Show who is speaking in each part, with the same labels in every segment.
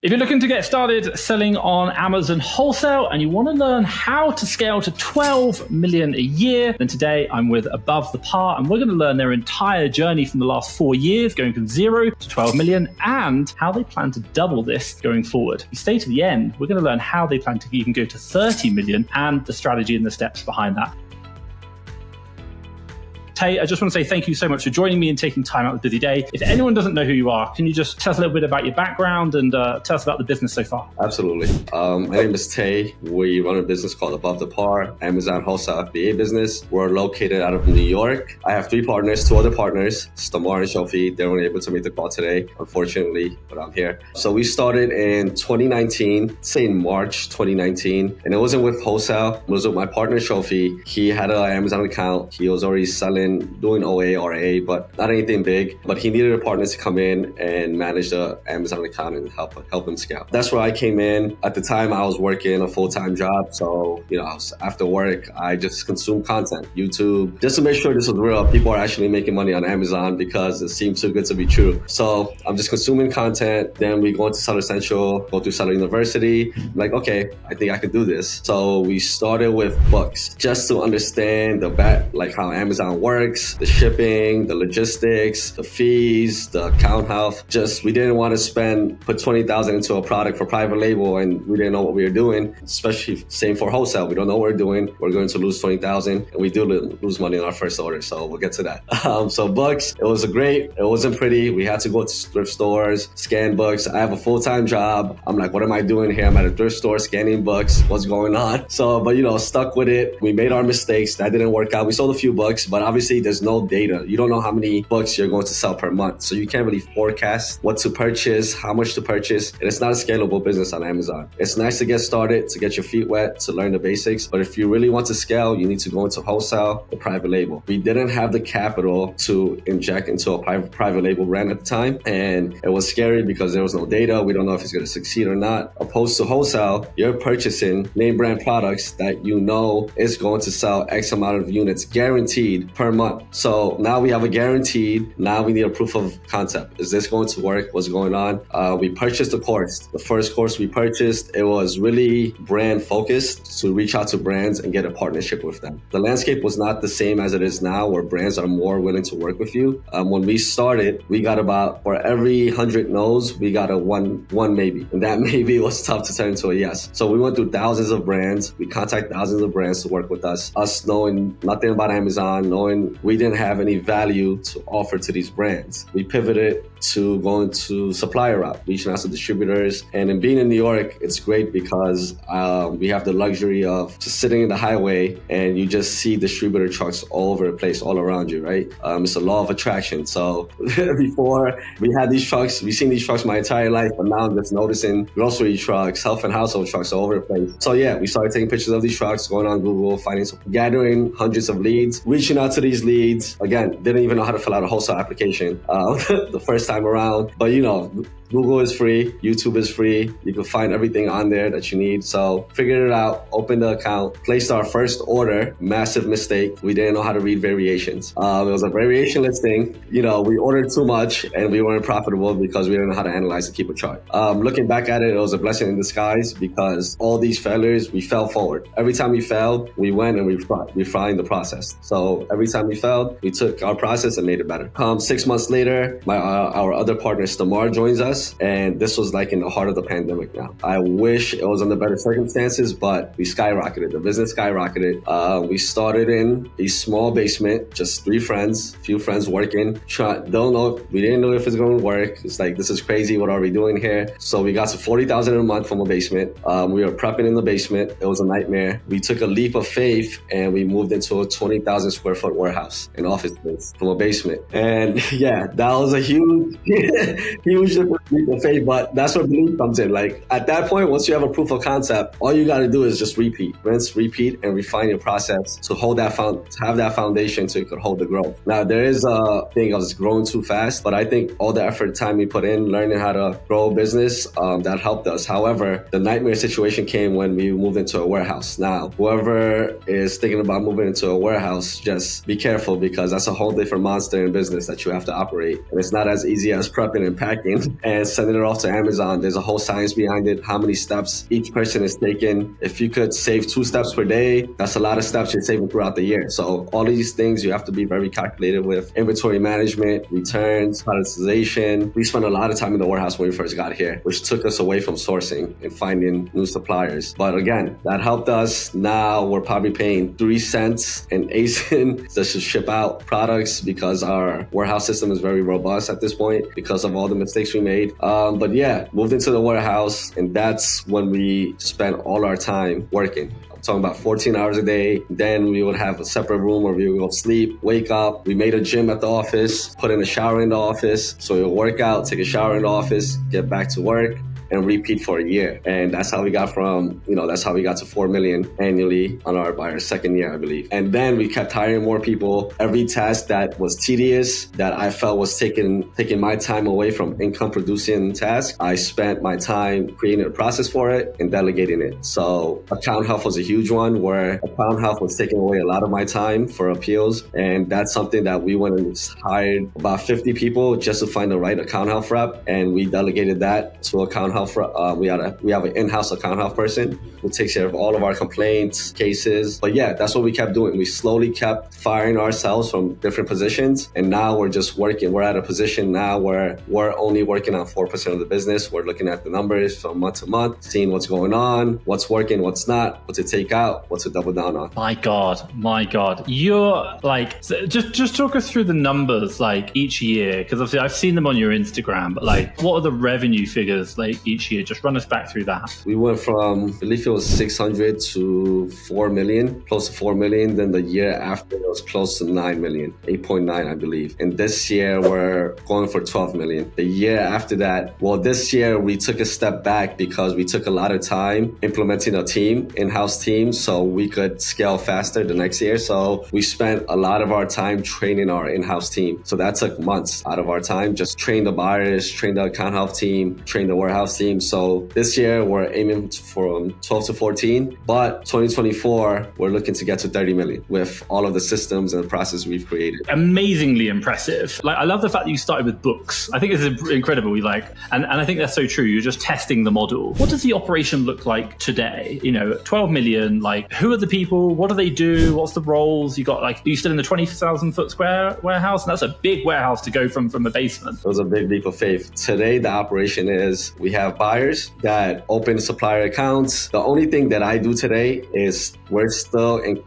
Speaker 1: If you're looking to get started selling on Amazon Wholesale and you want to learn how to scale to 12 million a year, then today I'm with Above the Par and we're going to learn their entire journey from the last 4 years, going from 0 to 12 million, and how they plan to double this going forward. If you stay to the end, we're going to learn how they plan to even go to 30 million and the strategy and the steps behind that. Hey, I just want to say thank you so much for joining me and taking time out of a busy day. If anyone doesn't know who you are, can you just tell us a little bit about your background and tell us about the business so far?
Speaker 2: Absolutely. My name is Tay. We run a business called Above the Par, Amazon Wholesale FBA business. We're located out of New York. I have 2 other partners, Tamar and Shofi. They weren't able to make the call today, unfortunately, but I'm here. So we started in 2019, say in March 2019, and it wasn't with Wholesale. It was with my partner, Shofi. He had an Amazon account. He was already selling, doing OA, RA, but not anything big. But he needed a partner to come in and manage the Amazon account and help him scale. That's where I came in. At the time, I was working a full-time job. So, after work, I just consumed content, YouTube, just to make sure this was real. People are actually making money on Amazon because it seems too good to be true. So I'm just consuming content. Then we go into Seller Central, go through Seller University. I'm like, okay, I think I could do this. So we started with books just to understand how Amazon works, the shipping, the logistics, the fees, the account health. We didn't want to put $20,000 into a product for private label and we didn't know what we were doing, especially same for wholesale. We don't know what we're doing. We're going to lose $20,000 and we do lose money on our first order. So we'll get to that. So books, it wasn't pretty. We had to go to thrift stores, scan books. I have a full-time job. I'm like, what am I doing here? I'm at a thrift store scanning books. What's going on? So, stuck with it. We made our mistakes. That didn't work out. We sold a few books, but obviously there's no data. You don't know how many books you're going to sell per month. So you can't really forecast what to purchase, how much to purchase. And it's not a scalable business on Amazon. It's nice to get started, to get your feet wet, to learn the basics. But if you really want to scale, you need to go into wholesale or private label. We didn't have the capital to inject into a private label brand at the time. And it was scary because there was no data. We don't know if it's going to succeed or not. Opposed to wholesale, you're purchasing name brand products that is going to sell X amount of units guaranteed per month. So now we have a guaranteed, now we need a proof of concept. Is this going to work? What's going on? We purchased the course. The first course we purchased, it was really brand focused to reach out to brands and get a partnership with them. The landscape was not the same as it is now where brands are more willing to work with you. When we started, we got for every 100 no's, we got a one maybe. And that maybe was tough to turn into a yes. So we went through thousands of brands. We contacted thousands of brands to work with us. Us knowing nothing about Amazon, knowing we didn't have any value to offer to these brands. We pivoted to going to supplier route, reaching out to distributors. And in being in New York, it's great because we have the luxury of just sitting in the highway and you just see distributor trucks all over the place, all around you, right? It's a law of attraction. So before we had these trucks, we've seen these trucks my entire life, but now I'm just noticing grocery trucks, health and household trucks all over the place. So yeah, we started taking pictures of these trucks, going on Google, gathering hundreds of leads, reaching out to these leads. Again, didn't even know how to fill out a wholesale application the first time around. But Google is free, YouTube is free. You can find everything on there that you need. So figured it out, opened the account, placed our first order. Massive mistake. We didn't know how to read variations. It was a variation listing. We ordered too much and we weren't profitable because we didn't know how to analyze the Keepa chart. Looking back at it, it was a blessing in disguise because all these failures, we fell forward. Every time we failed, we went and we refined the process. So every time we failed, we took our process and made it better. 6 months later, our other partner, Tamar, joins us. And this was in the heart of the pandemic now. I wish it was under better circumstances, but we skyrocketed. The business skyrocketed. We started in a small basement, just 3 friends, few friends working. We didn't know if it's going to work. It's this is crazy. What are we doing here? So we got to $40,000 a month from a basement. We were prepping in the basement. It was a nightmare. We took a leap of faith and we moved into a 20,000 square foot warehouse, an office space from a basement. And yeah, that was a huge, huge leap of faith, but that's where belief comes in. At that point, once you have a proof of concept, all you got to do is just rinse, repeat, and refine your process to have that foundation so you could hold the growth. Now, there is a thing of growing too fast, but I think all the effort, time we put in, learning how to grow a business, that helped us. However, the nightmare situation came when we moved into a warehouse. Now, whoever is thinking about moving into a warehouse, just be careful because that's a whole different monster in business that you have to operate. And it's not as easy as prepping and packing and sending it off to Amazon. There's a whole science behind it, how many steps each person is taking. If you could save 2 steps per day, that's a lot of steps you're saving throughout the year. So all of these things you have to be very calculated with. Inventory management, returns, prioritization. We spent a lot of time in the warehouse when we first got here, which took us away from sourcing and finding new suppliers. But again, that helped us. Now we're probably paying 3 cents in ASIN just to ship out products because our warehouse system is very robust at this point because of all the mistakes we made. But yeah, moved into the warehouse, and that's when we spent all our time working. I'm talking about 14 hours a day. Then we would have a separate room where we would go sleep, wake up. We made a gym at the office, put in a shower in the office. So we would work out, take a shower in the office, get back to work, and repeat for a year. And that's how we got to 4 million annually by our second year, I believe. And then we kept hiring more people. Every task that was tedious, that I felt was taking my time away from income producing tasks, I spent my time creating a process for it and delegating it. So account health was a huge one, where account health was taking away a lot of my time for appeals. And that's something that we went and hired about 50 people just to find the right account health rep. And we delegated that to account health. We have an in-house account health person who takes care of all of our complaints, cases. But yeah, that's what we kept doing. We slowly kept firing ourselves from different positions. And now we're just working. We're at a position now where we're only working on 4% of the business. We're looking at the numbers from month to month, seeing what's going on, what's working, what's not, what to take out, what to double down on.
Speaker 1: My God. You're like, just talk us through the numbers like each year. Because obviously I've seen them on your Instagram, but like, what are the revenue figures like each year? Just run us back through that.
Speaker 2: We went from, I believe it was 600 to 4 million, close to 4 million. Then the year after it was close to 9 million, 8.9, I believe. And this year we're going for 12 million. The year after that, well, this year we took a step back because we took a lot of time implementing a team, in-house team, so we could scale faster the next year. So we spent a lot of our time training our in-house team. So that took months out of our time, just train the buyers, train the account health team, train the warehouse team. So this year we're aiming for 12 to 14, but 2024, we're looking to get to 30 million with all of the systems and the process we've created.
Speaker 1: Amazingly impressive. Like, I love the fact that you started with books. I think this is incredible. And I think that's so true. You're just testing the model. What does the operation look like today? 12 million, like, who are the people? What do they do? What's the roles? You got, like, are you still in the 20,000 foot square warehouse? And that's a big warehouse to go from a basement.
Speaker 2: It was a big leap of faith. Today, the operation is we have buyers that open supplier accounts. The only thing that I do today is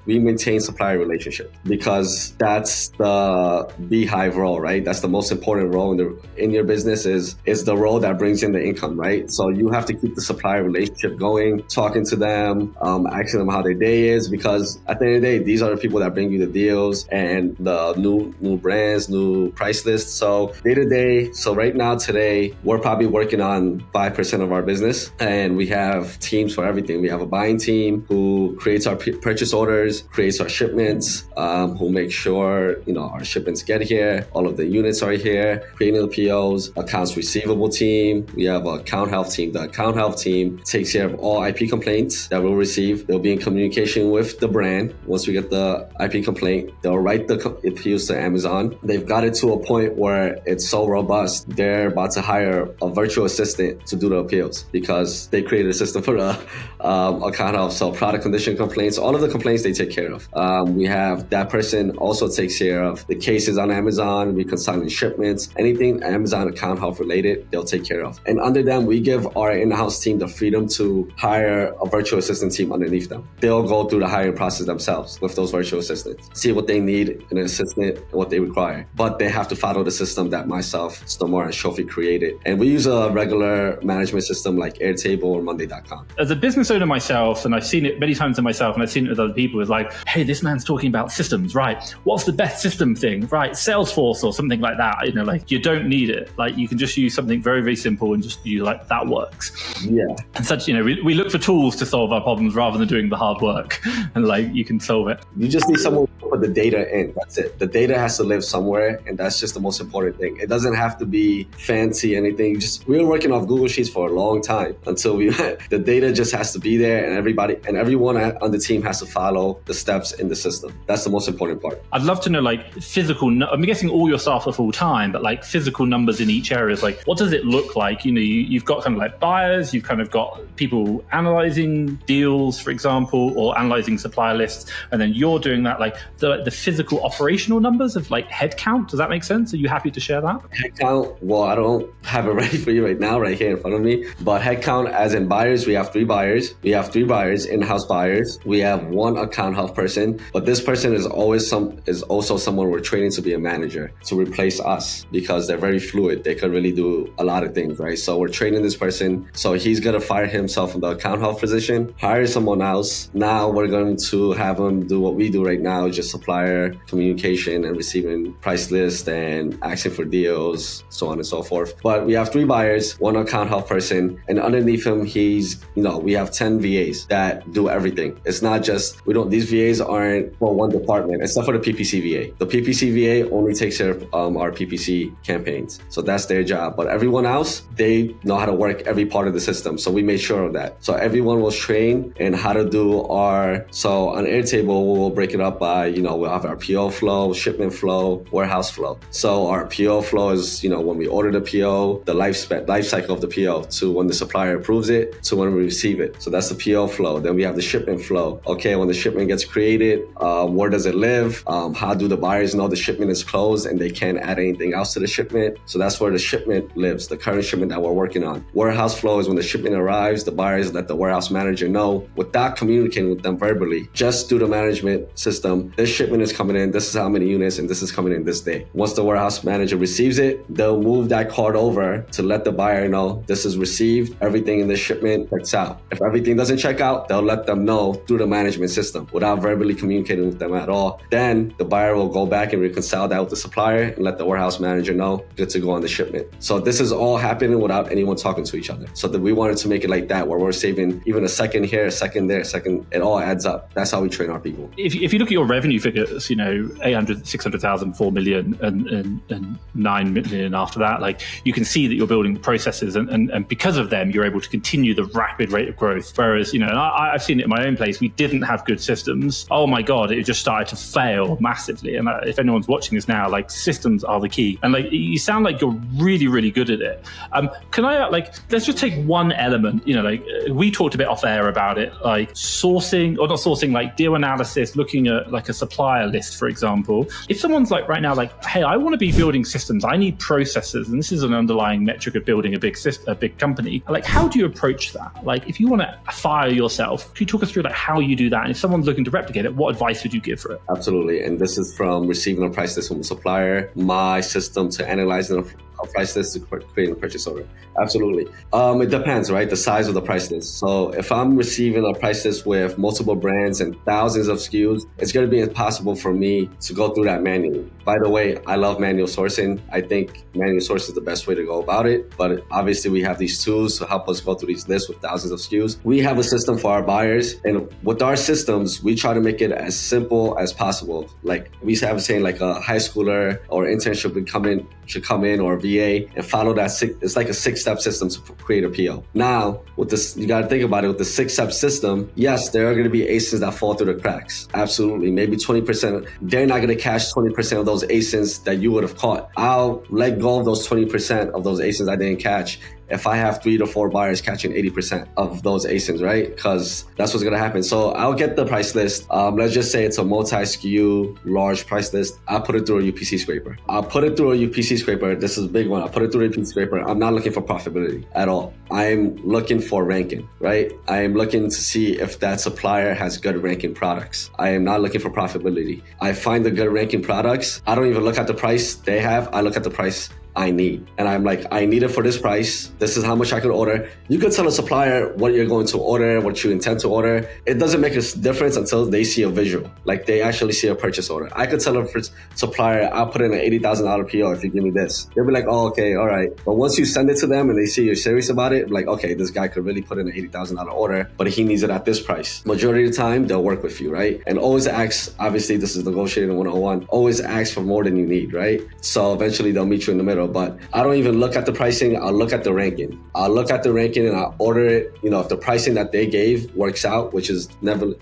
Speaker 2: we maintain supplier relationship because that's the beehive role, right? That's the most important role in your business is the role that brings in the income, right? So you have to keep the supplier relationship going, talking to them, asking them how their day is, because at the end of the day, these are the people that bring you the deals and the new brands, new price lists. So day to day, so right now today, we're probably working on 5% of our business, and we have teams for everything. We have a buying team who creates our purchase orders, creates our shipments, who make sure our shipments get here, all of the units are here, creating the POs, accounts receivable team. We have an account health team. The account health team takes care of all IP complaints that we'll receive. They'll be in communication with the brand. Once we get the IP complaint, they'll write the appeals to Amazon. They've got it to a point where it's so robust, they're about to hire a virtual assistant to do the appeals because they created a system for the account health. So product condition complaints, all of the complaints they take care of. We have that person also takes care of the cases on Amazon, reconciling shipments, anything Amazon account health related, they'll take care of. And under them, we give our in-house team the freedom to hire a virtual assistant team underneath them. They'll go through the hiring process themselves with those virtual assistants, see what they need in an assistant and what they require. But they have to follow the system that myself, Stomar, and Shofi created. And we use a regular management system like Airtable or Monday.com.
Speaker 1: As a business owner myself, and I've seen it many times in myself, and I've seen it with other people, is like, hey, this man's talking about systems, right? What's the best system thing, right? Salesforce or something like that. Like, you don't need it. Like, you can just use something very, very simple and just that works.
Speaker 2: Yeah.
Speaker 1: And such, we look for tools to solve our problems rather than doing the hard work. And you can solve it.
Speaker 2: You just need someone to put the data in. That's it. The data has to live somewhere, and that's just the most important thing. It doesn't have to be fancy anything. We were working off Google sheets for a long time until the data just has to be there, and everyone on the team has to follow the steps in the system. That's the most important part.
Speaker 1: I'd love to know like physical, I'm guessing all your staff are full time, but like physical numbers in each area is like, what does it look like? You know, you've got kind of like buyers, you've kind of got people analyzing deals, for example, or analyzing supplier lists. And then you're doing that, like the physical operational numbers of like headcount. Does that make sense? Are you happy to share that?
Speaker 2: Headcount, well, I don't have it ready for you right now, right here in front of me. But headcount as in buyers, we have 3 buyers. We have 3 buyers, in-house buyers. We have 1 account health person, but this person is also someone we're training to be a manager to replace us because they're very fluid. They could really do a lot of things, right? So we're training this person. So he's going to fire himself from the account health position, hire someone else. Now we're going to have him do what we do right now, just supplier communication and receiving price lists and asking for deals, so on and so forth. But we have 3 buyers, 1 account health person, and underneath him, we have 10 VAs that do everything. It's not just, these VAs aren't for one department, except for the PPC VA. The PPC VA only takes care of our PPC campaigns. So that's their job. But everyone else, they know how to work every part of the system. So we made sure of that. So everyone was trained in how to do so on Airtable, we'll break it up by, we'll have our PO flow, shipment flow, warehouse flow. So our PO flow is, when we order the PO, the life cycle of the PO to when the supplier approves it to when we receive it. So that's the PO flow. Then we have the shipment flow. Okay, when the shipment gets created, where does it live? How do the buyers know the shipment is closed and they can't add anything else to the shipment? So that's where the shipment lives, the current shipment that we're working on. Warehouse flow is when the shipment arrives, the buyers let the warehouse manager know without communicating with them verbally, just through the management system. This shipment is coming in, this is how many units, and this is coming in this day. Once the warehouse manager receives it, they'll move that card over to let the buyer know this is received, everything in the shipment checks out. If everything doesn't check out, they'll let them know through the management system without verbally communicating with them at all. Then the buyer will go back and reconcile that with the supplier and let the warehouse manager know good to go on the shipment. So this is all happening without anyone talking to each other. So that we wanted to make it like that, where we're saving even a second here, a second there, a second, it all adds up. That's how we train our people.
Speaker 1: If you look at your revenue figures, 800, 600,000, 4 million and 9 million after that, like you can see that you're building processes and because of them, you're able to continue the rapid rate of growth. Whereas, and I've seen it in my own place, we didn't have good systems. Oh my God, it just started to fail massively. And if anyone's watching this now, like systems are the key. And like, you sound like you're really, really good at it. Can I let's just take one element, we talked a bit off air about it, like sourcing or not sourcing, like deal analysis, looking at like a supplier list, for example. If someone's like right now, like, hey, I want to be building systems, I need processes, and this is an underlying metric of building a big company. Like, how do you approach that? Like, if you want to fire yourself, can you talk us through like how you do that? And if someone's looking to replicate it, what advice would you give for it?
Speaker 2: Absolutely. And this is from receiving a price list from a supplier, my system to analyzing a price list to creating a purchase order. Absolutely. It depends, right? The size of the price list. So if I'm receiving a price list with multiple brands and thousands of SKUs, it's going to be impossible for me to go through that manually. By the way, I love manual sourcing. I think manual sourcing is the best way to go about it. But obviously we have these tools to help us go through these lists with thousands of SKUs. We have a system for our buyers. And with our systems, we try to make it as simple as possible. Like we have a saying, like a high schooler or internship should come in or a VA and follow that. It's like a 6-step system to create a PO. Now, with this, you got to think about it. With the 6-step system, yes, there are going to be ASINs that fall through the cracks. Absolutely. Maybe 20%. They're not going to catch 20% of those ASINs that you would have caught. I'll let go of those 20% of those ASINs I didn't catch if I have 3 to 4 buyers catching 80% of those ASINs, right? Because that's what's going to happen. So I'll get the price list. Let's just say it's a multi-SKU, large price list. I'll put it through a UPC scraper. This is a big one. I'll put it through a UPC scraper. I'm not looking for profitability at all. I'm looking for ranking, right? I am looking to see if that supplier has good ranking products. I am not looking for profitability. I find the good ranking products. I don't even look at the price they have. I look at the price I need. And I'm like, I need it for this price. This is how much I could order. You could tell a supplier what you're going to order, what you intend to order. It doesn't make a difference until they see a visual, like they actually see a purchase order. I could tell a supplier, I'll put in an $80,000 PO if you give me this. They'll be like, oh, okay, all right. But once you send it to them and they see you're serious about it, like, okay, this guy could really put in an $80,000 order, but he needs it at this price. Majority of the time, they'll work with you, right? And always ask, obviously this is negotiating 101, always ask for more than you need, right? So eventually they'll meet you in the middle. little, but I don't even look at the pricing. I'll look at the ranking. I'll look at the ranking and I'll order it. If the pricing that they gave works out, which is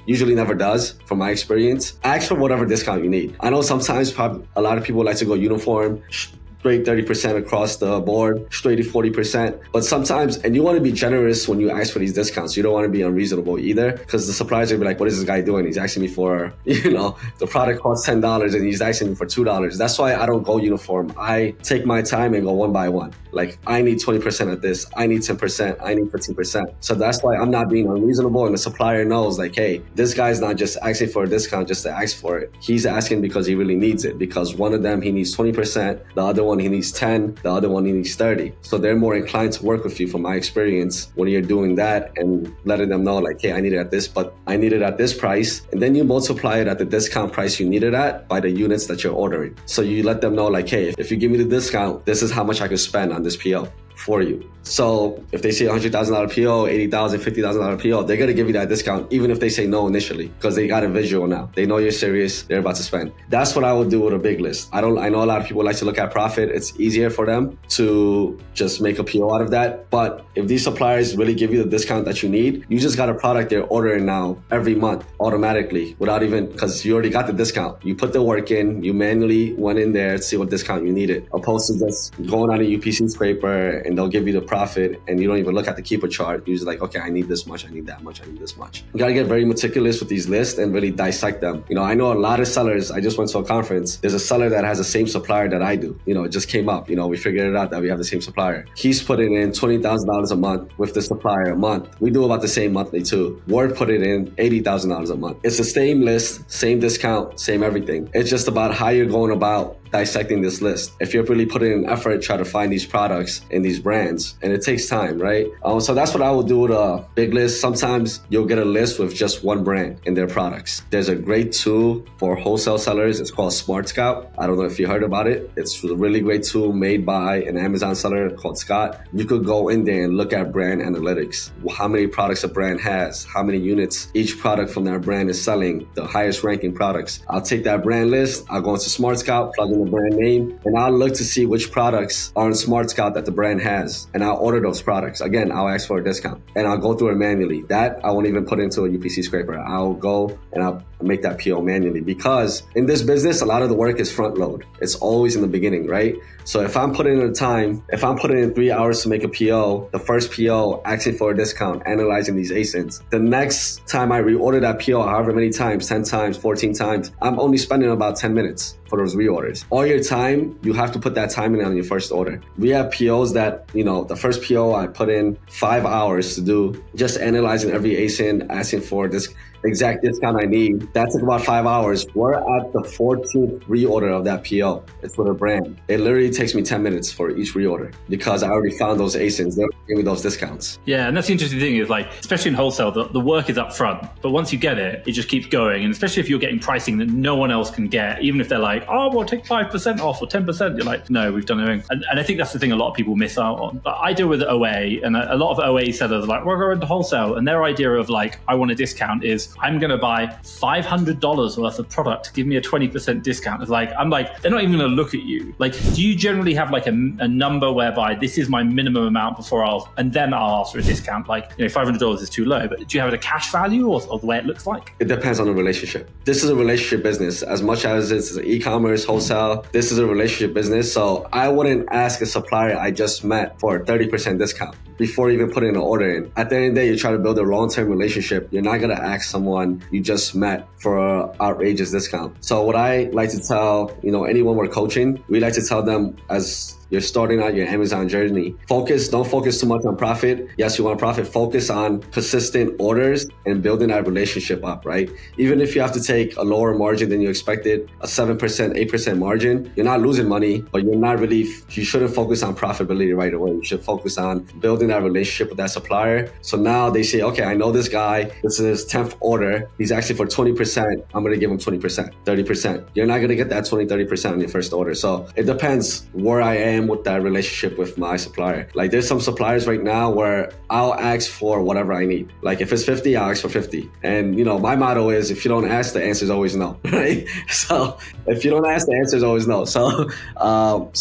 Speaker 2: usually never does from my experience, ask for whatever discount you need. I know sometimes a lot of people like to go uniform, straight 30% across the board, straight to 40%. But sometimes, and you want to be generous when you ask for these discounts. You don't want to be unreasonable either, because the suppliers will be like, what is this guy doing? He's asking me for, the product costs $10 and he's asking me for $2. That's why I don't go uniform. I take my time and go one by one. Like, I need 20% of this. I need 10%. I need 15%. So that's why I'm not being unreasonable. And the supplier knows, like, hey, this guy's not just asking for a discount just to ask for it. He's asking because he really needs it, because one of them, he needs 20%. The other one, he needs 10. The other one, he needs 30. So they're more inclined to work with you from my experience when you're doing that and letting them know, like, hey, I need it at this, but I need it at this price. And then you multiply it at the discount price you need it at by the units that you're ordering. So you let them know, like, hey, if you give me the discount, this is how much I can spend on this PO for you. So if they say $100,000 PO, $80,000, $50,000 PO, they're going to give you that discount, even if they say no initially, because they got a visual now. They know you're serious. They're about to spend. That's what I would do with a big list. I know a lot of people like to look at profit. It's easier for them to just make a PO out of that. But if these suppliers really give you the discount that you need, you just got a product they're ordering now every month automatically without even, because you already got the discount. You put the work in, you manually went in there to see what discount you needed, opposed to just going on a UPC scraper and they'll give you the profit and you don't even look at the Keepa chart. You're just like, okay, I need this much, I need that much, I need this much. You gotta get very meticulous with these lists and really dissect them. I know a lot of sellers. I just went to a conference. There's a seller that has the same supplier that I do. It just came up. We figured it out that we have the same supplier. He's putting in $20,000 a month with the supplier a month. We do about the same monthly too. We're putting in $80,000 a month. It's the same list, same discount, same everything. It's just about how you're going about dissecting this list. If you're really putting in effort, try to find these products and these brands, and it takes time, right? So that's what I would do with a big list. Sometimes you'll get a list with just one brand and their products. There's a great tool for wholesale sellers. It's called Smart Scout. I don't know if you heard about it. It's a really great tool made by an Amazon seller called Scott. You could go in there and look at brand analytics. How many products a brand has, how many units each product from that brand is selling, the highest ranking products. I'll take that brand list, I'll go into Smart Scout, plug in the brand name, and I'll look to see which products are in Smart Scout that the brand has, and I'll order those products. Again, I'll ask for a discount and I'll go through it manually. That I won't even put into a UPC scraper. I'll go and I'll make that PO manually, because in this business, a lot of the work is front load. It's always in the beginning, right? So if I'm putting in the time, if I'm putting in 3 hours to make a PO, the first PO, asking for a discount, analyzing these ASINs, the next time I reorder that PO, however many times, 10 times, 14 times, I'm only spending about 10 minutes for those reorders. All your time, you have to put that time in on your first order. We have POs that, the first PO I put in 5 hours to do, just analyzing every ASIN, asking for this exact discount I need. That took about 5 hours. We're at the 14th reorder of that PO. It's for the brand. It literally takes me 10 minutes for each reorder, because I already found those ASINs. They give me those discounts.
Speaker 1: Yeah, and that's the interesting thing is, like, especially in wholesale, the work is up front, but once you get it, it just keeps going. And especially if you're getting pricing that no one else can get, even if they're like, oh, we'll take 5% off or 10%, you're like, no, we've done everything. And I think that's the thing a lot of people miss out on. But I deal with OA, and a lot of OA sellers are like, we're going to wholesale. And their idea of, like, I want a discount is, I'm going to buy $500 worth of product, give me a 20% discount. It's like, I'm like, they're not even going to look at you. Like, do you generally have like a number whereby this is my minimum amount before and then I'll ask for a discount? Like, $500 is too low, but do you have a cash value or the way it looks like?
Speaker 2: It depends on the relationship. This is a relationship business. As much as it's e-commerce, wholesale, this is a relationship business. So I wouldn't ask a supplier I just met for a 30% discount before even putting an order in. At the end of the day, you try to build a long-term relationship. You're not going to ask someone you just met for an outrageous discount. So what I like to tell, anyone we're coaching, we like to tell them, as you're starting out your Amazon journey, don't focus too much on profit. Yes, you want profit. Focus on persistent orders and building that relationship up, right? Even if you have to take a lower margin than you expected, a 7%, 8% margin, you're not losing money, but you shouldn't focus on profitability right away. You should focus on building that relationship with that supplier. So now they say, okay, I know this guy, this is his 10th order. He's asking for 20%. I'm going to give him 20%, 30%. You're not going to get that 20, 30% on your first order. So it depends where I am am with that relationship with my supplier. Like there's some suppliers right now where I'll ask for whatever I need. Like if it's 50, I'll ask for 50. And my motto is if you don't ask, the answer is always no, right? So if you don't ask, the answer is always no. So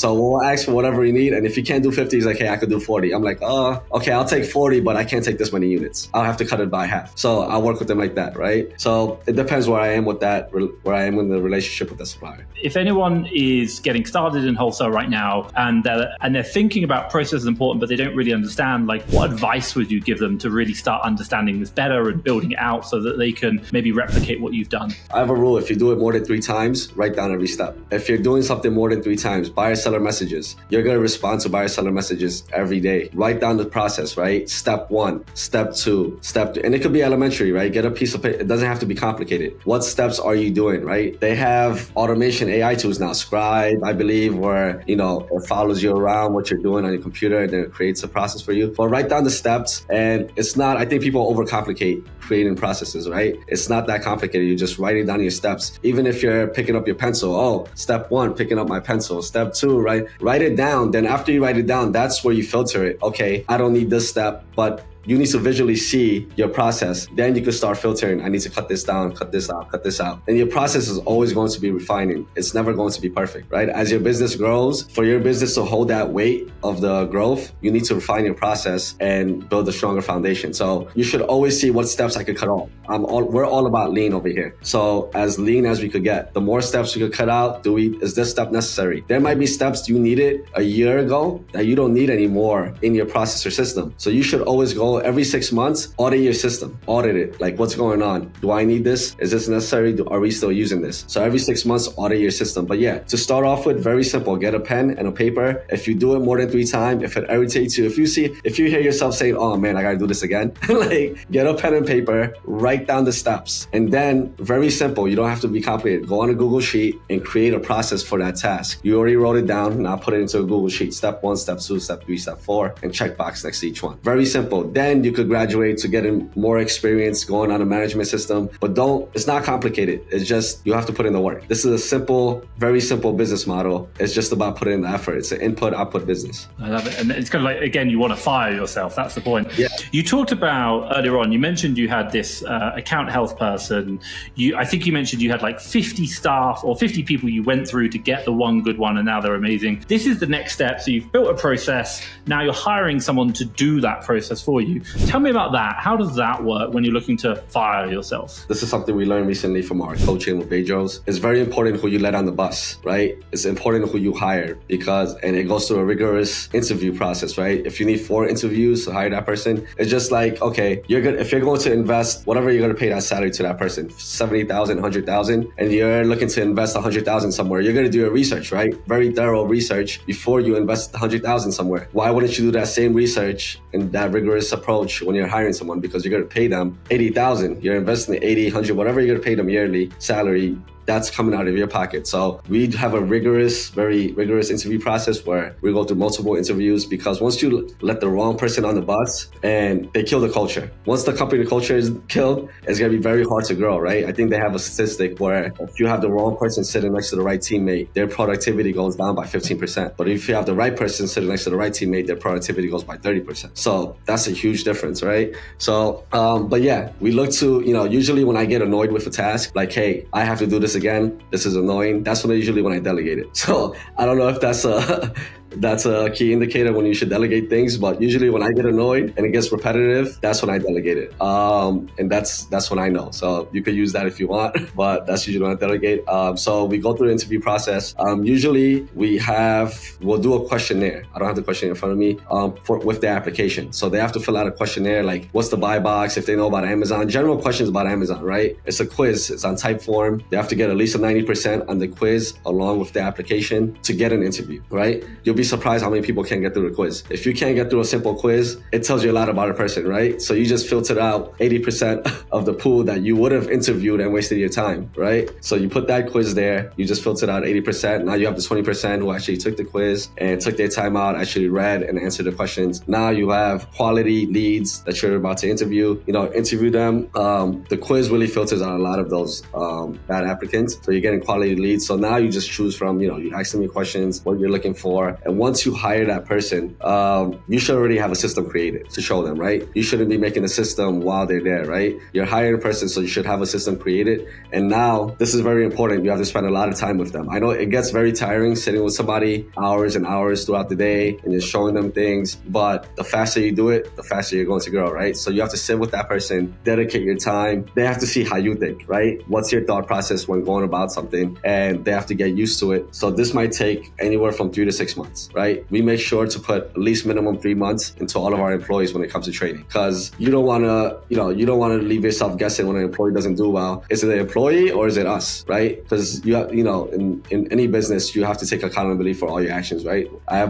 Speaker 2: we'll ask for whatever you need. And if you can't do 50, he's like, hey, I could do 40. I'm like, okay, I'll take 40, but I can't take this many units. I'll have to cut it by half. So I'll work with them like that, right? So it depends where I am with that, where I am in the relationship with the supplier.
Speaker 1: If anyone is getting started in wholesale right now and they're thinking about process is important, but they don't really understand, like what advice would you give them to really start understanding this better and building it out so that they can maybe replicate what you've done?
Speaker 2: I have a rule. If you do it more than 3 times, write down every step. If you're doing something more than 3 times, buyer-seller messages, you're going to respond to buyer-seller messages every day. Write down the process, right? Step 1, step 2, step 3. And it could be elementary, right? Get a piece of paper. It doesn't have to be complicated. What steps are you doing, right? They have automation AI tools now, Scribe, I believe, where, it follows you around what you're doing on your computer and then it creates a process for you. But write down the steps. And it's not, I think people overcomplicate creating processes, right? It's not that complicated. You're just writing down your steps. Even if you're picking up your pencil, step 1, picking up my pencil. Step 2, right? Write it down. Then after you write it down, that's where you filter it. Okay, I don't need this step, but you need to visually see your process. Then you can start filtering. I need to cut this down, cut this out, cut this out. And your process is always going to be refining. It's never going to be perfect, right? As your business grows, for your business to hold that weight of the growth, you need to refine your process and build a stronger foundation. So you should always see what steps I could cut off. We're all about lean over here. So as lean as we could get, the more steps we could cut out, is this step necessary? There might be steps you needed a year ago that you don't need anymore in your process or system. So you should always go every 6 months, audit your system, audit it. Like what's going on? Do I need this? Is this necessary? Are we still using this? So every 6 months, audit your system. But yeah, to start off with, very simple. Get a pen and a paper. If you do it more than 3 times, if it irritates you, if you hear yourself saying, oh man, I gotta do this again, like get a pen and paper, write down the steps. And then very simple, you don't have to be complicated. Go on a Google Sheet and create a process for that task. You already wrote it down, now put it into a Google Sheet. Step 1, step 2, step 3, step 4, and checkbox next to each one. Very simple. Then you could graduate to getting more experience going on a management system, but it's not complicated. It's just, you have to put in the work. This is a simple, very simple business model. It's just about putting in the effort. It's an input, output business.
Speaker 1: I love it. And it's kind of like, again, you want to fire yourself. That's the point.
Speaker 2: Yeah.
Speaker 1: You talked about earlier on, you mentioned you had this account health person. I think you mentioned you had like 50 staff or 50 people you went through to get the one good one, and now they're amazing. This is the next step. So you've built a process. Now you're hiring someone to do that process for you. Tell me about that. How does that work when you're looking to fire yourself?
Speaker 2: This is something we learned recently from our coaching with Bedros. It's very important who you let on the bus, right? It's important who you hire and it goes through a rigorous interview process, right? If you need 4 interviews to hire that person, it's just like, okay, if you're going to invest whatever you're going to pay that salary to that person, 70,000, 100,000, and you're looking to invest 100,000 somewhere, you're going to do your research, right? Very thorough research before you invest 100,000 somewhere. Why wouldn't you do that same research and that rigorous approach when you're hiring someone? Because you're going to pay them 80,000. You're investing 80, 100, whatever you're going to pay them yearly salary. That's coming out of your pocket. So we have a very rigorous interview process where we go through multiple interviews, because once you let the wrong person on the bus, and they kill the culture. Once the company culture is killed, it's going to be very hard to grow, right? I think they have a statistic where if you have the wrong person sitting next to the right teammate, their productivity goes down by 15%. But if you have the right person sitting next to the right teammate, their productivity goes by 30%. So that's a huge difference, right? So, but yeah, we look to, usually when I get annoyed with a task, like, hey, I have to do this again, this is annoying, that's usually when I delegate it. So I don't know if that's a key indicator when you should delegate things, but usually when I get annoyed and it gets repetitive, that's when I delegate it. And that's when I know. So you could use that if you want, but that's usually when I delegate. So we go through the interview process. Usually we'll do a questionnaire. I don't have the questionnaire in front of me, with the application. So they have to fill out a questionnaire, like what's the buy box, if they know about Amazon, general questions about Amazon, right? It's a quiz, it's on type form. They have to get at least a 90% on the quiz along with the application to get an interview, right? You'll be surprised how many people can't get through the quiz. If you can't get through a simple quiz, it tells you a lot about a person, right? So you just filtered out 80% of the pool that you would have interviewed and wasted your time, right? So you put that quiz there, you just filtered out 80%. Now you have the 20% who actually took the quiz and took their time out, actually read and answered the questions. Now you have quality leads that you're about to interview, interview them. The quiz really filters out a lot of those bad applicants. So you're getting quality leads. So now you just choose from, you ask them your questions, what you're looking for, And once you hire that person, you should already have a system created to show them, right? You shouldn't be making a system while they're there, right? You're hiring a person, so you should have a system created. And now this is very important. You have to spend a lot of time with them. I know it gets very tiring sitting with somebody hours and hours throughout the day and just showing them things, but the faster you do it, the faster you're going to grow, right? So you have to sit with that person, dedicate your time. They have to see how you think, right? What's your thought process when going about something? And they have to get used to it. So this might take anywhere from 3 to 6 months, right? We make sure to put at least minimum 3 months into all of our employees when it comes to training, because you don't want to leave yourself guessing when an employee doesn't do well. Is it the employee or is it us, right? Because in any business, you have to take accountability for all your actions, right?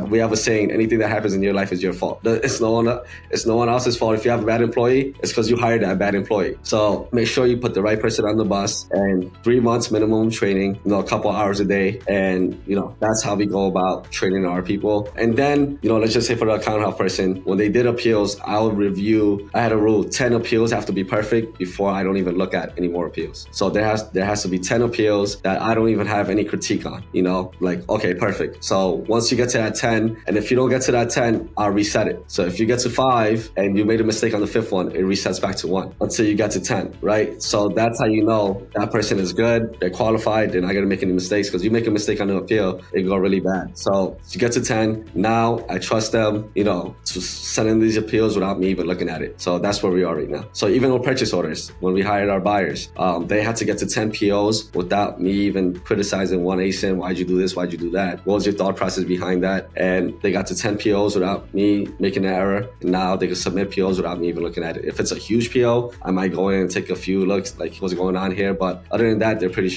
Speaker 2: We have a saying: anything that happens in your life is your fault. It's no one else's fault. If you have a bad employee, it's because you hired that bad employee. So make sure you put the right person on the bus, and 3 months minimum training, a couple hours a day. And, that's how we go about training our people. And then, let's just say for the account health person, when they did appeals, I'll review. I had a rule: 10 appeals have to be perfect before I don't even look at any more appeals. So there has to be 10 appeals that I don't even have any critique on, okay, perfect. So once you get to that 10, and if you don't get to that 10, I'll reset it. So if you get to 5 and you made a mistake on the 5th one, it resets back to 1 until you get to 10, right? So that's how you know that person is good, they're qualified, they're not going to make any mistakes, because you make a mistake on an appeal, it go really bad. So you get to 10, now I trust them, to send in these appeals without me even looking at it. So that's where we are right now. So even with purchase orders, when we hired our buyers, they had to get to 10 POs without me even criticizing one ASIN. Why'd you do this? Why'd you do that? What was your thought process behind that? And they got to 10 POs without me making an error. And now they can submit POs without me even looking at it. If it's a huge PO, I might go in and take a few looks, like what's going on here. But other than that, they're pretty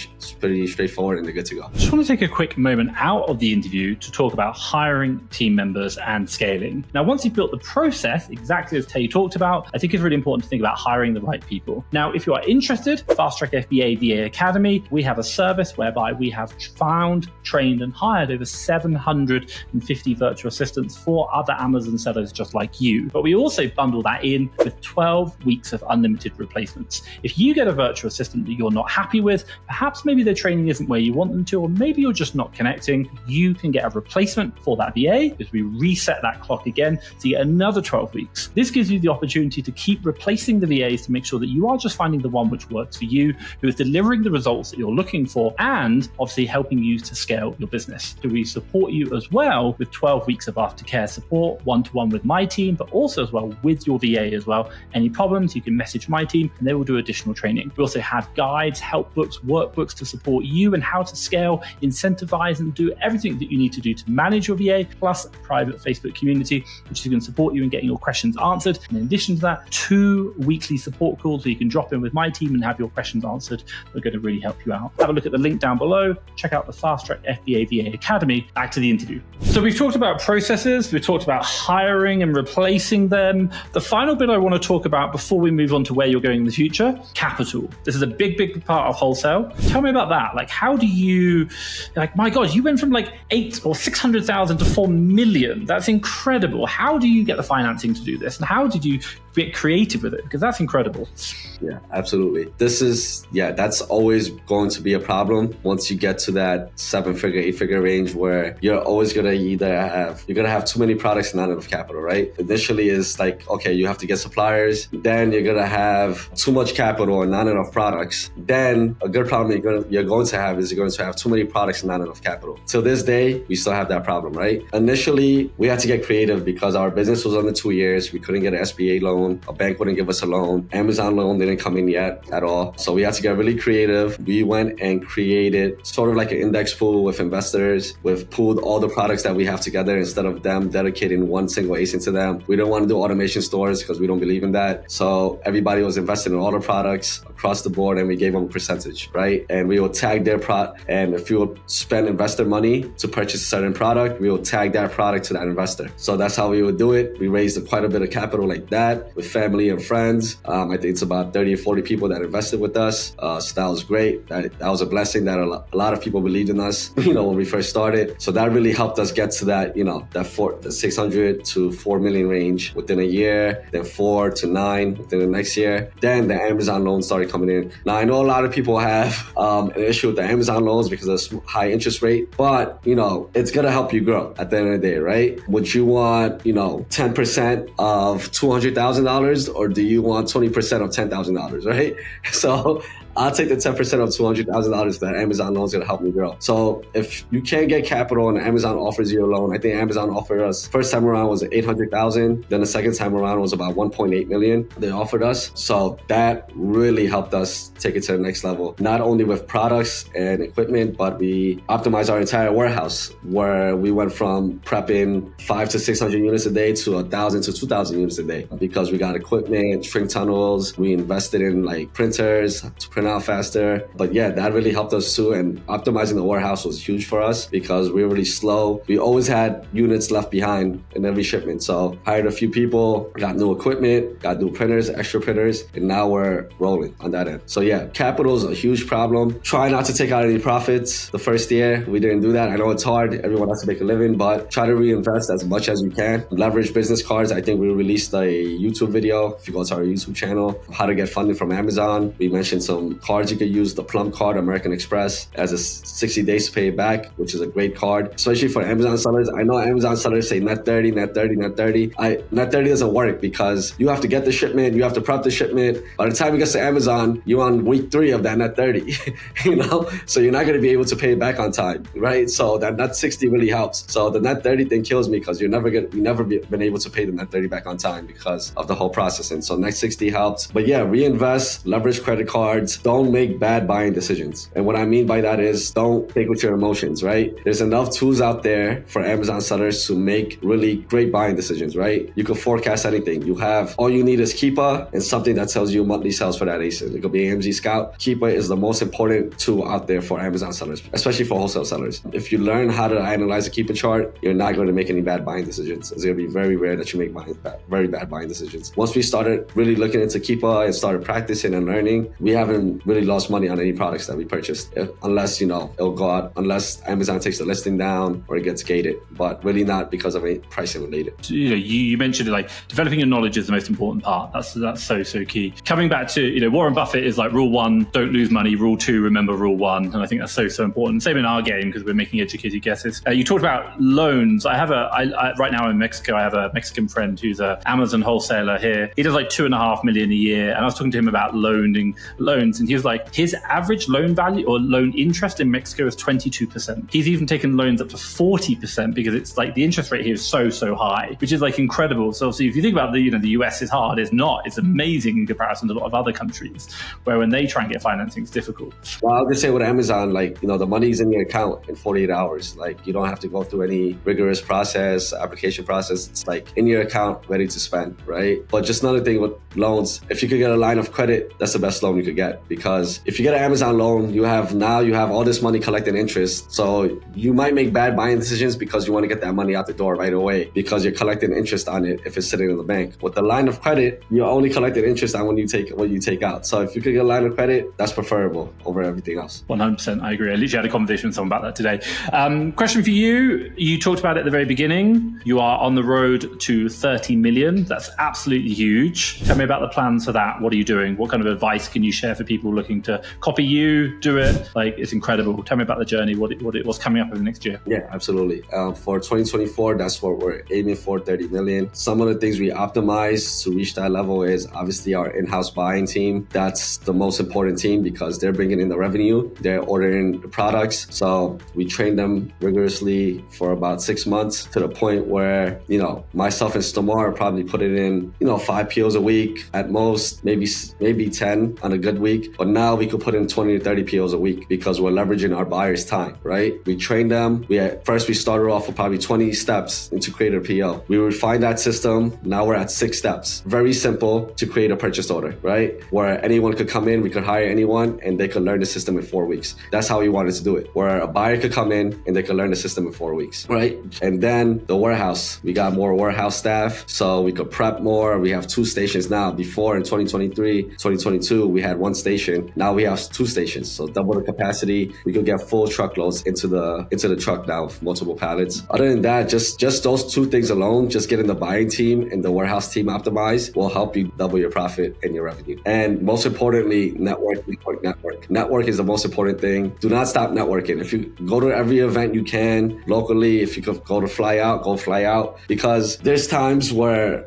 Speaker 2: straightforward and they're good to go.
Speaker 1: I just want to take a quick moment out of the interview to talk about hiring team members and scaling. Now, once you've built the process, exactly as Tay talked about, I think it's really important to think about hiring the right people. Now, if you are interested, Fast Track FBA VA Academy, we have a service whereby we have found, trained, and hired over 750 virtual assistants for other Amazon sellers just like you. But we also bundle that in with 12 weeks of unlimited replacements. If you get a virtual assistant that you're not happy with, perhaps maybe their training isn't where you want them to, or maybe you're just not connecting, you can get a replacement for that VA because we reset that clock again to get another 12 weeks. This gives you the opportunity to keep replacing the VAs to make sure that you are just finding the one which works for you, who is delivering the results that you're looking for, and obviously helping you to scale your business. So we support you as well with 12 weeks of aftercare support, one-to-one with my team, but also as well with your VA as well. Any problems, you can message my team and they will do additional training. We also have guides, help books, workbooks to support you and how to scale, incentivize, and do everything that you need to do to manage your VA, plus a private Facebook community, which is going to support you in getting your questions answered. And in addition to that, 2 weekly support calls where you can drop in with my team and have your questions answered. They're going to really help you out. Have a look at the link down below. Check out the Fast Track FBA VA Academy. Back to the interview. So we've talked about processes, we've talked about hiring and replacing them. The final bit I want to talk about before we move on to where you're going in the future, capital. This is a big part of wholesale. Tell me about that. Like, how do you, my God, you went from 8 or 600,000 to 4 million. That's incredible. How do you get the financing to do this? And how did you get creative with it? Because that's incredible.
Speaker 2: Yeah, absolutely. That's always going to be a problem once you get to that 7-figure, 8-figure range, where you're always going to have too many products and not enough capital, right? Initially is okay, you have to get suppliers. Then you're going to have too much capital and not enough products. Then a good problem you're going to have too many products and not enough capital. Till this day, we still have that problem, right? Initially, we had to get creative because our business was under 2 years. We couldn't get an SBA loan. A bank wouldn't give us a loan. Amazon loan didn't come in yet at all. So we had to get really creative. We went and created sort of like an index pool with investors. We've pooled all the products that we have together instead of them dedicating one single ASIN to them. We don't want to do automation stores because we don't believe in that. So everybody was invested in all the products across the board, and we gave them a percentage, right? And we will tag their product. And if you will spend investor money to purchase a certain product, we will tag that product to that investor. So that's how we would do it. We raised quite a bit of capital like that. with family and friends. I think it's about 30 or 40 people that invested with us. So that was great. That was a blessing that a lot of people believed in us, when we first started. So that really helped us get to that, the 600 to 4 million range within a year, then 4 to 9 within the next year. Then the Amazon loans started coming in. Now, I know a lot of people have an issue with the Amazon loans because of high interest rate, but, it's going to help you grow at the end of the day, right? Would you want, 10% of $200,000 or do you want 20% of $10,000, right? So I'll take the 10% of $200,000 that Amazon loan is going to help me grow. So if you can't get capital and Amazon offers you a loan, I think Amazon offered us, first time around was $800,000. Then the second time around was about 1.8 million they offered us. So that really helped us take it to the next level, not only with products and equipment, but we optimized our entire warehouse where we went from prepping 500 to 600 units a day to 1,000 to 2,000 units a day because we got equipment, shrink tunnels. We invested in like printers to print out faster. But yeah, that really helped us too. And optimizing the warehouse was huge for us because we were really slow. We always had units left behind in every shipment. So hired a few people, got new equipment, got new printers, extra printers, and now we're rolling on that end. So yeah, capital is a huge problem. Try not to take out any profits the first year. We didn't do that. I know it's hard. Everyone has to make a living, but try to reinvest as much as you can. Leverage business cards. I think we released a YouTube video, if you go to our YouTube channel, how to get funding from Amazon. We mentioned some cards you could use, the Plum card, American Express, as a 60 days to pay it back, which is a great card, especially for Amazon sellers. I know Amazon sellers say net 30, net 30, net 30. Net 30 doesn't work because you have to get the shipment, you have to prep the shipment. By the time it gets to Amazon, you're on week 3 of that net 30, so you're not going to be able to pay it back on time, right? So that net 60 really helps. So the net 30 thing kills me because you never been able to pay the net 30 back on time because of the whole processing. So net 60 helps. But yeah, reinvest, leverage credit cards. Don't make bad buying decisions. And what I mean by that is don't take with your emotions, right? There's enough tools out there for Amazon sellers to make really great buying decisions, right? You can forecast anything. All you need is Keepa and something that tells you monthly sales for that ASIN. It could be AMZ Scout. Keepa is the most important tool out there for Amazon sellers, especially for wholesale sellers. If you learn how to analyze a Keepa chart, you're not going to make any bad buying decisions. It's going to be very rare that you make very bad buying decisions. Once we started really looking into Keepa and started practicing and learning, we haven't really lost money on any products that we purchased, unless it'll go out, unless Amazon takes the listing down or it gets gated, but really not because of any pricing related.
Speaker 1: You mentioned like developing your knowledge is the most important part. That's so key. Coming back to Warren Buffett is like rule 1, don't lose money. Rule 2, remember rule 1, and I think that's so important. Same in our game because we're making educated guesses. You talked about loans. I have right now in Mexico, I have a Mexican friend who's an Amazon wholesaler here. He does like 2.5 million a year, and I was talking to him about loans, and he was like, his average loan value or loan interest in Mexico is 22%. He's even taken loans up to 40% because it's like the interest rate here is so high, which is like incredible. So obviously, if you think about the US is hard, it's not. It's amazing in comparison to a lot of other countries where when they try and get financing, it's difficult.
Speaker 2: Well, I'll just say with Amazon, the money's in your account in 48 hours. You don't have to go through any rigorous process, application process. It's in your account, ready to spend, right? But just another thing with loans, if you could get a line of credit, that's the best loan you could get, because if you get an Amazon loan, you have all this money collecting interest. So you might make bad buying decisions because you want to get that money out the door right away because you're collecting interest on it if it's sitting in the bank. With the line of credit, you're only collecting interest on what you take out. So if you could get a line of credit, that's preferable over everything else.
Speaker 1: 100%, I agree. I literally had a conversation with someone about that today. Question for you. You talked about it at the very beginning. You are on the road to 30 million. That's absolutely huge. Tell me about the plans for that. What are you doing? What kind of advice can you share for people looking to copy you, do it? It's incredible. Tell me about the journey, what's coming up over the next year.
Speaker 2: Yeah, absolutely. For 2024, that's what we're aiming for, 30 million. Some of the things we optimize to reach that level is obviously our in-house buying team. That's the most important team because they're bringing in the revenue. They're ordering the products. So we train them rigorously for about 6 months to the point where, myself and Stamar probably put it in, 5 POs a week at most, maybe 10 on a good week. week, but now we could put in 20 to 30 POs a week because we're leveraging our buyers' time, right? We train them. First we started off with probably 20 steps to create a PO. We refined that system. Now we're at 6 steps. Very simple to create a purchase order, right? Where anyone could come in, we could hire anyone, and they could learn the system in 4 weeks. That's how we wanted to do it, where a buyer could come in and they could learn the system in 4 weeks, right? And then the warehouse, we got more warehouse staff, so we could prep more. We have 2 stations now. Before in 2023, 2022, we had 1 station. Now we have 2 stations, so double the capacity. We could get full truckloads into the truck now with multiple pallets. Other than that, just those 2 things alone, just getting the buying team and the warehouse team optimized will help you double your profit and your revenue. And most importantly, network. Network is the most important thing. Do not stop networking. If you go to every event you can locally, if you could go fly out, because there's times where,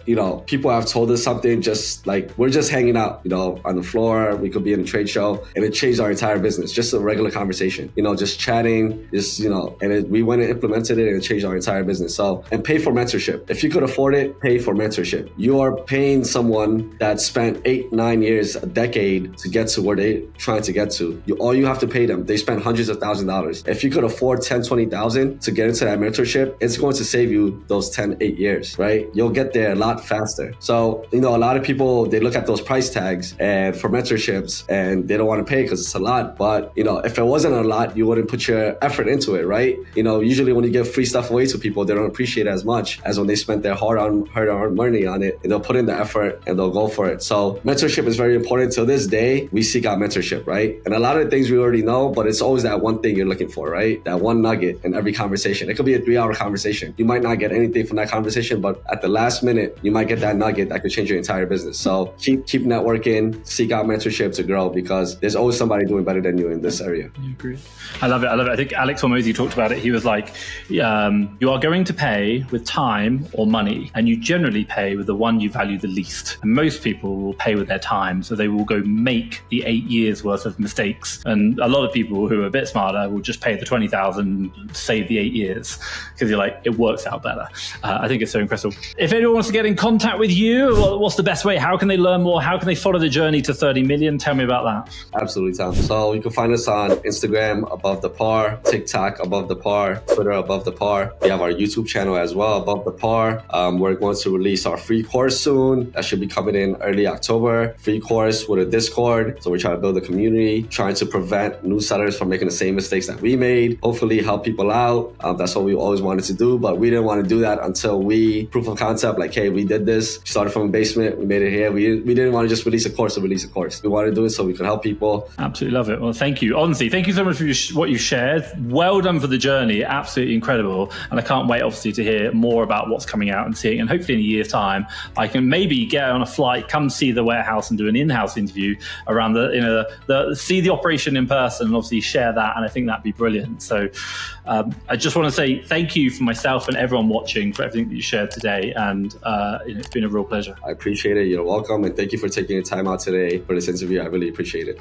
Speaker 2: people have told us something, just like we're just hanging out, on the floor. We could be in a trade show and it changed our entire business. Just a regular conversation, just chatting, we went and implemented it and it changed our entire business. So, and pay for mentorship. If you could afford it, pay for mentorship. You are paying someone that spent 8-9 years, a decade to get to where they're trying to get to. All you have to pay them. They spend hundreds of thousands of dollars. If you could afford $10,000-$20,000 to get into that mentorship, it's going to save you those 8 years, right? You'll get there a lot faster. So, a lot of people, they look at those price tags and for mentorships and they don't want to pay because it's a lot. But, if it wasn't a lot, you wouldn't put your effort into it, right? Usually when you give free stuff away to people, they don't appreciate it as much as when they spent their hard-earned money on it, and they'll put in the effort and they'll go for it. So mentorship is very important. To this day, we seek out mentorship, right? And a lot of things we already know, but it's always that one thing you're looking for, right? That one nugget in every conversation. It could be a 3-hour conversation. You might not get anything from that conversation, but at the last minute, you might get that nugget that could change your entire business. So keep networking, seek out mentorship to grow, because there's always somebody doing better than you in this area.
Speaker 1: I agree. I love it. I think Alex Hormozy talked about it. He was like, you are going to pay with time or money, and you generally pay with the one you value the least. And most people will pay with their time, so they will go make the 8 years worth of mistakes. And a lot of people who are a bit smarter will just pay the $20,000 to save the 8 years, because you're like, it works out better. I think it's so impressive. If anyone wants to get in contact with you, what's the best way? How can they learn more? How can they follow the journey to 30 million? Tell me about that.
Speaker 2: Absolutely, Tom. So you can find us on Instagram, Above the Par, TikTok, Above the Par, Twitter, Above the Par. We have our YouTube channel as well, Above the Par. We're going to release our free course soon. That should be coming in early October. Free course with a Discord. So we're trying to build a community, trying to prevent new sellers from making the same mistakes that we made. Hopefully help people out. That's what we always wanted to do, but we didn't want to do that until we proof of concept, like, hey, we did this. We started from a basement. We made it here. We didn't want to just release a course to release a course. We wanted to do it so we could help people.
Speaker 1: Absolutely love it. Well, thank you. Honestly, thank you so much for what you shared. Well done for the journey. Absolutely incredible. And I can't wait, obviously, to hear more about what's coming out and seeing. And hopefully in a year's time, I can maybe get on a flight, come see the warehouse and do an in-house interview around see the operation in person and obviously share that. And I think that'd be brilliant. So I just want to say thank you for myself and everyone watching for everything that you shared today. And it's been a real pleasure.
Speaker 2: I appreciate it. You're welcome. And thank you for taking your time out today for this interview. I really appreciate it.